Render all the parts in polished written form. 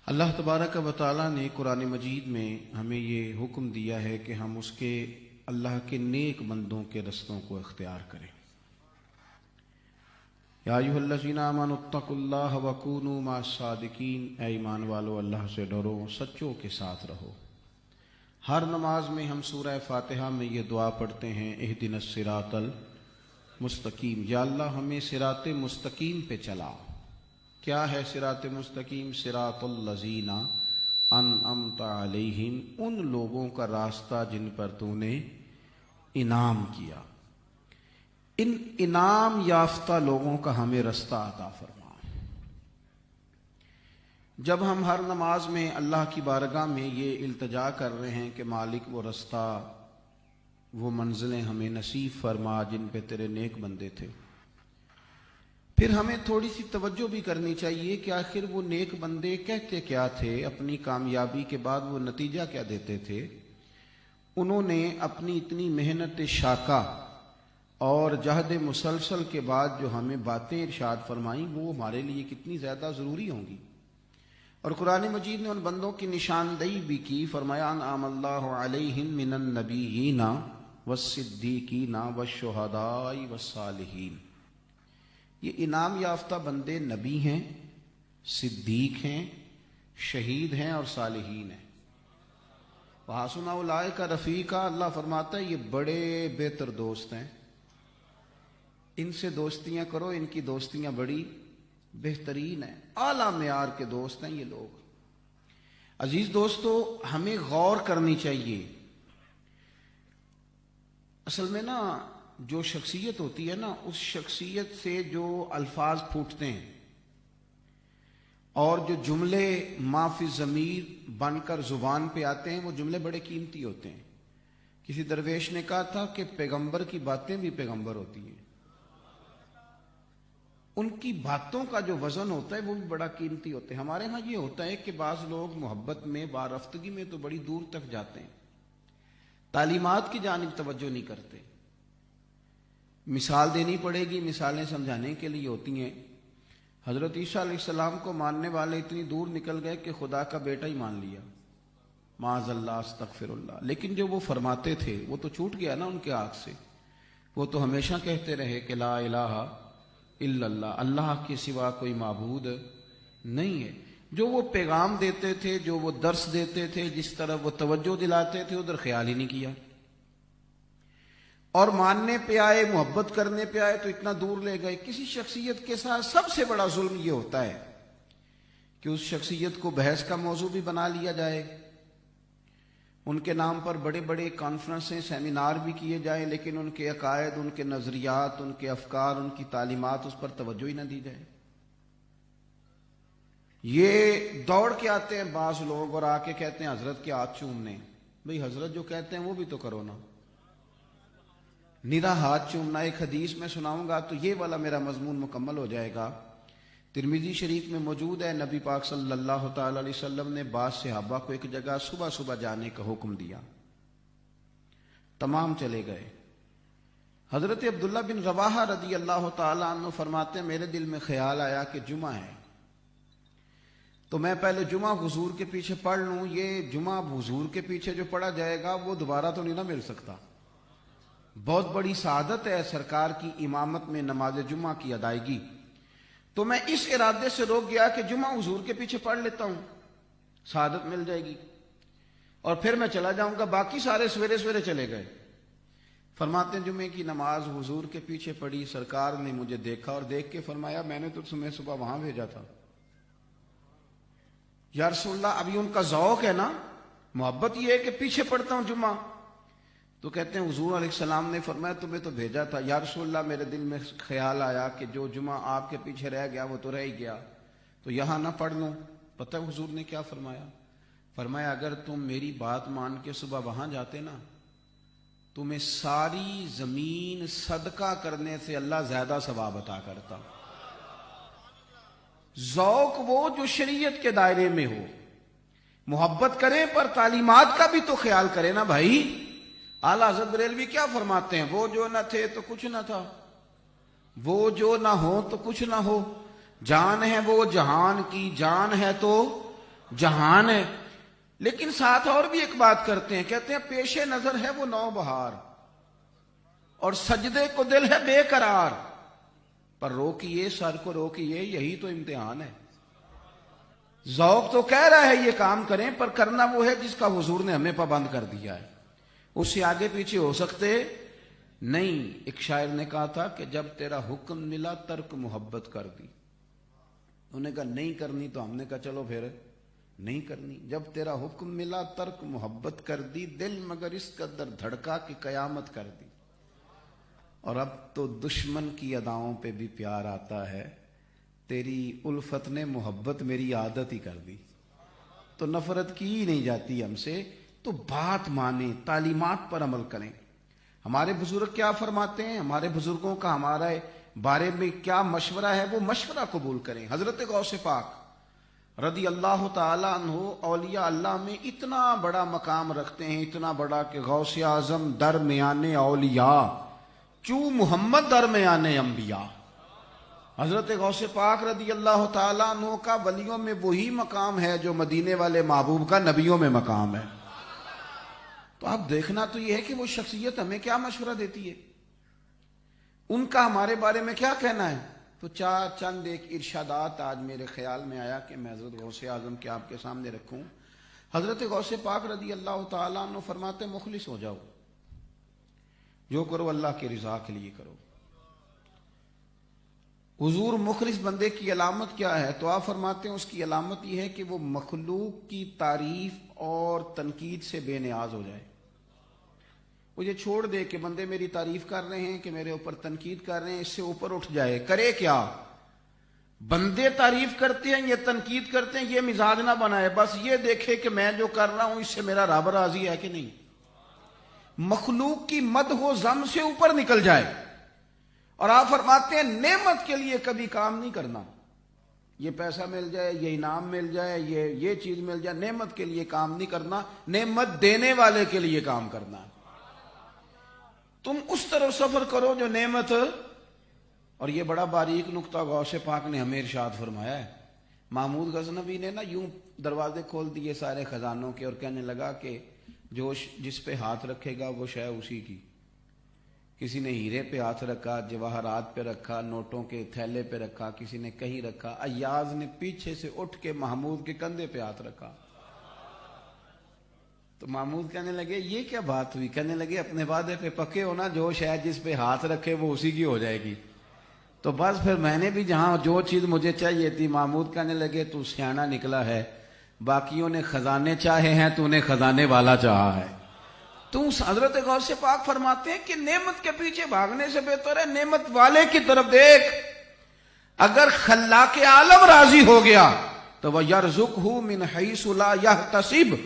اللہ تبارک و تعالیٰ نے قرآن مجید میں ہمیں یہ حکم دیا ہے کہ ہم اس کے اللہ کے نیک بندوں کے رستوں کو اختیار کریں۔ یا ایھا الذین آمنوا اتقوا اللہ وکونوا مع الصادقین، اے ایمان والو اللہ سے ڈرو، سچوں کے ساتھ رہو۔ ہر نماز میں ہم سورہ فاتحہ میں یہ دعا پڑھتے ہیں، اہدنا الصراط المستقیم، یا اللہ ہمیں صراط مستقیم پہ چلا۔ کیا ہے صراط مستقیم؟ صراط الذین انعمت علیہم، ان لوگوں کا راستہ جن پر تو نے انعام کیا۔ ان انعام یافتہ لوگوں کا ہمیں رستہ عطا فرما۔ جب ہم ہر نماز میں اللہ کی بارگاہ میں یہ التجا کر رہے ہیں کہ مالک وہ رستہ، وہ منزلیں ہمیں نصیب فرما جن پہ تیرے نیک بندے تھے، پھر ہمیں تھوڑی سی توجہ بھی کرنی چاہیے کہ آخر وہ نیک بندے کہتے کیا تھے، اپنی کامیابی کے بعد وہ نتیجہ کیا دیتے تھے۔ انہوں نے اپنی اتنی محنت شاقہ اور جہد مسلسل کے بعد جو ہمیں باتیں ارشاد فرمائیں، وہ ہمارے لیے کتنی زیادہ ضروری ہوں گی۔ اور قرآن مجید نے ان بندوں کی نشاندہی بھی کی، فرمایا انعم اللہ علیہم من النبیین والصدیقین والشہداء والصالحین۔ یہ انعام یافتہ بندے نبی ہیں، صدیق ہیں، شہید ہیں اور صالحین ہیں۔ وحسن اولئک رفیقا، اللہ فرماتا ہے یہ بڑے بہتر دوست ہیں، ان سے دوستیاں کرو، ان کی دوستیاں بڑی بہترین ہیں، اعلیٰ معیار کے دوست ہیں یہ لوگ۔ عزیز دوستو، ہمیں غور کرنی چاہیے۔ اصل میں نا جو شخصیت ہوتی ہے نا، اس شخصیت سے جو الفاظ پھوٹتے ہیں اور جو جملے ما فی الضمیر بن کر زبان پہ آتے ہیں، وہ جملے بڑے قیمتی ہوتے ہیں۔ کسی درویش نے کہا تھا کہ پیغمبر کی باتیں بھی پیغمبر ہوتی ہیں، ان کی باتوں کا جو وزن ہوتا ہے وہ بھی بڑا قیمتی ہوتا ہے۔ ہمارے ہاں یہ ہوتا ہے کہ بعض لوگ محبت میں، وارفتگی میں تو بڑی دور تک جاتے ہیں، تعلیمات کی جانب توجہ نہیں کرتے۔ مثال دینی پڑے گی، مثالیں سمجھانے کے لیے ہوتی ہیں۔ حضرت عیسیٰ علیہ السلام کو ماننے والے اتنی دور نکل گئے کہ خدا کا بیٹا ہی مان لیا، معاذ اللہ استغفر اللہ۔ لیکن جو وہ فرماتے تھے وہ تو چھوٹ گیا نا ان کے ہاتھ سے۔ وہ تو ہمیشہ کہتے رہے کہ لا الہ الا اللہ، اللہ کے سوا کوئی معبود نہیں ہے۔ جو وہ پیغام دیتے تھے، جو وہ درس دیتے تھے، جس طرح وہ توجہ دلاتے تھے، ادھر خیال ہی نہیں کیا، اور ماننے پہ آئے، محبت کرنے پہ آئے تو اتنا دور لے گئے۔ کسی شخصیت کے ساتھ سب سے بڑا ظلم یہ ہوتا ہے کہ اس شخصیت کو بحث کا موضوع بھی بنا لیا جائے، ان کے نام پر بڑے بڑے کانفرنسیں، سیمینار بھی کیے جائیں، لیکن ان کے عقائد، ان کے نظریات، ان کے افکار، ان کی تعلیمات، اس پر توجہ ہی نہ دی جائے۔ یہ دوڑ کے آتے ہیں بعض لوگ اور آ کے کہتے ہیں حضرت کے ہاتھ چومنے۔ بھئی حضرت جو کہتے ہیں وہ بھی تو کرو نا، نرا ہاتھ چومنا۔ ایک حدیث میں سناؤں گا تو یہ والا میرا مضمون مکمل ہو جائے گا۔ ترمذی شریف میں موجود ہے، نبی پاک صلی اللہ تعالی علیہ وسلم نے بعض صحابہ کو ایک جگہ صبح صبح جانے کا حکم دیا، تمام چلے گئے۔ حضرت عبداللہ بن رواحہ رضی اللہ تعالی عنہ فرماتے ہیں میرے دل میں خیال آیا کہ جمعہ ہے تو میں پہلے جمعہ حضور کے پیچھے پڑھ لوں۔ یہ جمعہ حضور کے پیچھے جو پڑھا جائے گا وہ دوبارہ تو نہیں نہ مل سکتا، بہت بڑی سعادت ہے سرکار کی امامت میں نماز جمعہ کی ادائیگی۔ تو میں اس ارادے سے روک گیا کہ جمعہ حضور کے پیچھے پڑھ لیتا ہوں، سعادت مل جائے گی، اور پھر میں چلا جاؤں گا۔ باقی سارے سویرے سویرے چلے گئے۔ فرماتے ہیں جمعے کی نماز حضور کے پیچھے پڑھی، سرکار نے مجھے دیکھا اور دیکھ کے فرمایا میں نے تو تمہیں صبح وہاں بھیجا تھا۔ یا رسول اللہ، ابھی ان کا ذوق ہے نا، محبت یہ ہے کہ پیچھے پڑھتا ہوں جمعہ۔ تو کہتے ہیں حضور علیہ السلام نے فرمایا تمہیں تو بھیجا تھا۔ یا رسول اللہ، میرے دل میں خیال آیا کہ جو جمعہ آپ کے پیچھے رہ گیا وہ تو رہ ہی گیا، تو یہاں نہ پڑھ لوں۔ پتہ ہے حضور نے کیا فرمایا؟ فرمایا اگر تم میری بات مان کے صبح وہاں جاتے نا، تمہیں ساری زمین صدقہ کرنے سے اللہ زیادہ ثواب عطا کرتا۔ ذوق وہ جو شریعت کے دائرے میں ہو، محبت کریں پر تعلیمات کا بھی تو خیال کرے نا بھائی۔ اعلیٰ حضرت بریلوی کیا فرماتے ہیں؟ وہ جو نہ تھے تو کچھ نہ تھا، وہ جو نہ ہو تو کچھ نہ ہو، جان ہے وہ جہان کی، جان ہے تو جہان ہے. لیکن ساتھ اور بھی ایک بات کرتے ہیں، کہتے ہیں پیش نظر ہے وہ نو بہار اور سجدے کو دل ہے بے قرار، پر روکیے سر کو روکیے یہی تو امتحان ہے. ذوق تو کہہ رہا ہے یہ کام کریں، پر کرنا وہ ہے جس کا حضور نے ہمیں پابند کر دیا ہے، اس سے آگے پیچھے ہو سکتے نہیں. ایک شاعر نے کہا تھا کہ جب تیرا حکم ملا ترک محبت کر دی. انہوں نے کہا نہیں کرنی، تو ہم نے کہا چلو پھر نہیں کرنی. جب تیرا حکم ملا ترک محبت کر دی، دل مگر اس قدر دھڑکا کہ قیامت کر دی. اور اب تو دشمن کی اداؤں پہ بھی پیار آتا ہے، تیری الفت نے محبت میری عادت ہی کر دی. تو نفرت کی ہی نہیں جاتی ہم سے. تو بات مانیں، تعلیمات پر عمل کریں. ہمارے بزرگ کیا فرماتے ہیں، ہمارے بزرگوں کا ہمارے بارے میں کیا مشورہ ہے، وہ مشورہ قبول کریں. حضرت غوث پاک رضی اللہ تعالیٰ عنہ اولیاء اللہ میں اتنا بڑا مقام رکھتے ہیں، اتنا بڑا کہ غوث اعظم درمیان اولیاء کیوں محمد درمیان انبیاء. حضرت غوث پاک رضی اللہ تعالیٰ عنہ کا ولیوں میں وہی مقام ہے جو مدینے والے محبوب کا نبیوں میں مقام ہے. تو اب دیکھنا تو یہ ہے کہ وہ شخصیت ہمیں کیا مشورہ دیتی ہے، ان کا ہمارے بارے میں کیا کہنا ہے. تو چند ایک ارشادات آج میرے خیال میں آیا کہ میں حضرت غوث اعظم کے آپ کے سامنے رکھوں. حضرت غوث پاک رضی اللہ تعالیٰ عنہ فرماتے مخلص ہو جاؤ، جو کرو اللہ کی رضا کے لیے کرو. حضور مخلص بندے کی علامت کیا ہے؟ تو آپ فرماتے ہیں اس کی علامت یہ ہے کہ وہ مخلوق کی تعریف اور تنقید سے بے نیاز ہو جائے. وہ یہ چھوڑ دے کہ بندے میری تعریف کر رہے ہیں کہ میرے اوپر تنقید کر رہے ہیں، اس سے اوپر اٹھ جائے. کرے کیا؟ بندے تعریف کرتے ہیں، یہ تنقید کرتے ہیں، یہ مزاج نہ بنائے. بس یہ دیکھے کہ میں جو کر رہا ہوں اس سے میرا رب راضی ہے کہ نہیں. مخلوق کی مدح و ذم سے اوپر نکل جائے. اور آپ فرماتے ہیں نعمت کے لیے کبھی کام نہیں کرنا. یہ پیسہ مل جائے، یہ انعام مل جائے، یہ چیز مل جائے، نعمت کے لیے کام نہیں کرنا، نعمت دینے والے کے لیے کام کرنا. تم اس طرف سفر کرو جو نعمت. اور یہ بڑا باریک نقطہ غوث پاک نے ہمیں ارشاد فرمایا ہے. محمود غزنوی نے نا یوں دروازے کھول دیے سارے خزانوں کے اور کہنے لگا کہ جو جس پہ ہاتھ رکھے گا وہ شے اسی کی. کسی نے ہیرے پہ ہاتھ رکھا، جواہرات پہ رکھا، نوٹوں کے تھیلے پہ رکھا، کسی نے کہیں رکھا. ایاز نے پیچھے سے اٹھ کے محمود کے کندھے پہ ہاتھ رکھا. تو محمود کہنے لگے یہ کیا بات ہوئی؟ کہنے لگے اپنے وعدے پہ پکے ہونا، جو شاید جس پہ ہاتھ رکھے وہ اسی کی ہو جائے گی. تو بس پھر میں نے بھی جہاں جو چیز مجھے چاہیے تھی. محمود کہنے لگے تو سیاںا نکلا ہے، باقیوں نے خزانے چاہے ہیں، تو نے خزانے والا چاہا ہے. تو حضرت غوث پاک فرماتے ہیں کہ نعمت کے پیچھے بھاگنے سے بہتر ہے نعمت والے کی طرف دیکھ. اگر خلاق عالم راضی ہو گیا تو وَيَرْزُقْهُ مِنْ حَيْثُ لَا يَحْتَسِبُ،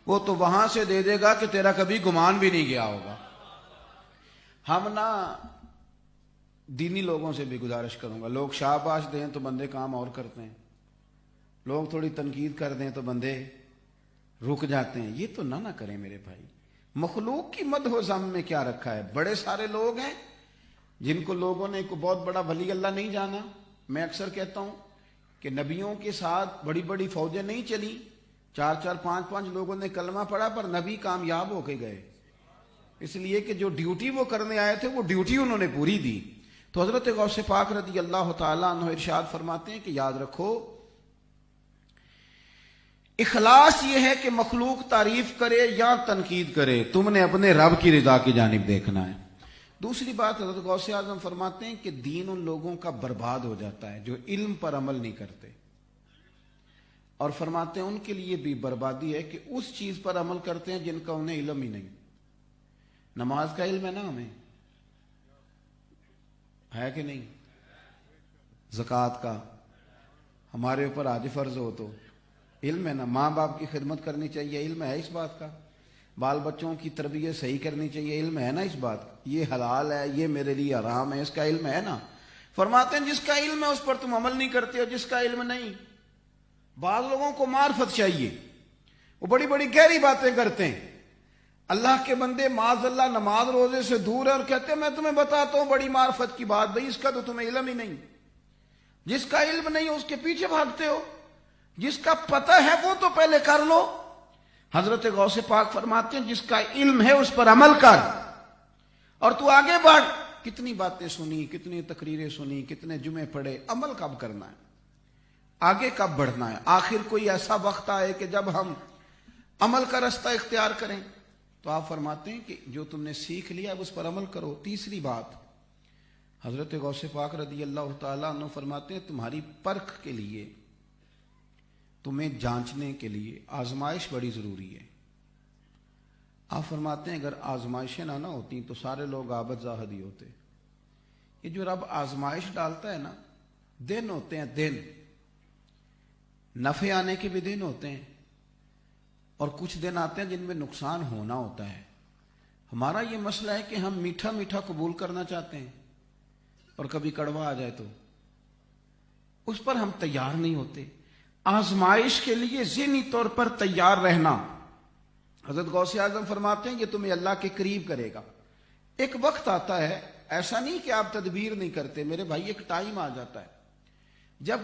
وہ تو وہاں سے دے دے گا کہ تیرا کبھی گمان بھی نہیں گیا ہوگا. ہم نا دینی لوگوں سے بھی گزارش کروں گا، لوگ شاباش دیں تو بندے کام اور کرتے ہیں، لوگ تھوڑی تنقید کر دیں تو بندے رک جاتے ہیں. یہ تو نہ کریں میرے بھائی. مخلوق کی مدح و ذم میں کیا رکھا ہے؟ بڑے سارے لوگ ہیں جن کو لوگوں نے کوئی بہت بڑا ولی اللہ نہیں جانا. میں اکثر کہتا ہوں کہ نبیوں کے ساتھ بڑی بڑی فوجیں نہیں چلی، 4 5 لوگوں نے کلمہ پڑھا پر نبی کامیاب ہو کے گئے، اس لیے کہ جو ڈیوٹی وہ کرنے آئے تھے وہ ڈیوٹی انہوں نے پوری دی. تو حضرت غوث پاک رضی اللہ تعالیٰ عنہ ارشاد فرماتے ہیں کہ یاد رکھو اخلاص یہ ہے کہ مخلوق تعریف کرے یا تنقید کرے، تم نے اپنے رب کی رضا کی جانب دیکھنا ہے. دوسری بات حضرت غوث اعظم فرماتے ہیں کہ دین ان لوگوں کا برباد ہو جاتا ہے جو علم پر عمل نہیں کرتے. اور فرماتے ہیں ان کے لیے بھی بربادی ہے کہ اس چیز پر عمل کرتے ہیں جن کا انہیں علم ہی نہیں. نماز کا علم ہے نا، ہمیں ہے کہ نہیں؟ زکوٰۃ کا ہمارے اوپر آج فرض ہو تو علم ہے نا. ماں باپ کی خدمت کرنی چاہیے، علم ہے اس بات کا. بال بچوں کی تربیت صحیح کرنی چاہیے، علم ہے نا اس بات کا. یہ حلال ہے، یہ میرے لیے حرام ہے، اس کا علم ہے نا. فرماتے ہیں جس کا علم ہے اس پر تم عمل نہیں کرتے ہو، جس کا علم نہیں. بعض لوگوں کو معرفت چاہیے، وہ بڑی بڑی گہری باتیں کرتے ہیں. اللہ کے بندے معاذ اللہ نماز روزے سے دور ہے اور کہتے ہیں میں تمہیں بتاتا ہوں بڑی معرفت کی بات. بھئی اس کا تو تمہیں علم ہی نہیں. جس کا علم نہیں اس کے پیچھے بھاگتے ہو. جس کا پتہ ہے وہ تو پہلے کر لو. حضرت غوث پاک فرماتے ہیں جس کا علم ہے اس پر عمل کر اور تو آگے بڑھ. کتنی باتیں سنی, کتنی تقریریں سنی, کتنے جمعے پڑھے, عمل کب کرنا ہے, آگے کب بڑھنا ہے. آخر کوئی ایسا وقت آئے کہ جب ہم عمل کا رستہ اختیار کریں. تو آپ فرماتے ہیں کہ جو تم نے سیکھ لیا اس پر عمل کرو. تیسری بات, حضرت غوث پاک رضی اللہ تعالیٰ عنہ فرماتے ہیں تمہاری پرکھ کے لیے, تمہیں جانچنے کے لیے آزمائش بڑی ضروری ہے. آپ فرماتے ہیں اگر آزمائشیں نہ ہوتی تو سارے لوگ عابد زاہد ہی ہوتے. یہ جو رب آزمائش ڈالتا ہے نا, دن ہوتے ہیں, دن نفع آنے کے بھی دن ہوتے ہیں اور کچھ دن آتے ہیں جن میں نقصان ہونا ہوتا ہے. ہمارا یہ مسئلہ ہے کہ ہم میٹھا میٹھا قبول کرنا چاہتے ہیں اور کبھی کڑوا آ جائے تو اس پر ہم تیار نہیں ہوتے. آزمائش کے لیے ذہنی طور پر تیار رہنا. حضرت غوث اعظم فرماتے ہیں یہ تمہیں اللہ کے قریب کرے گا. ایک وقت آتا ہے, ایسا نہیں کہ آپ تدبیر نہیں کرتے میرے بھائی, ایک ٹائم آ جاتا ہے جب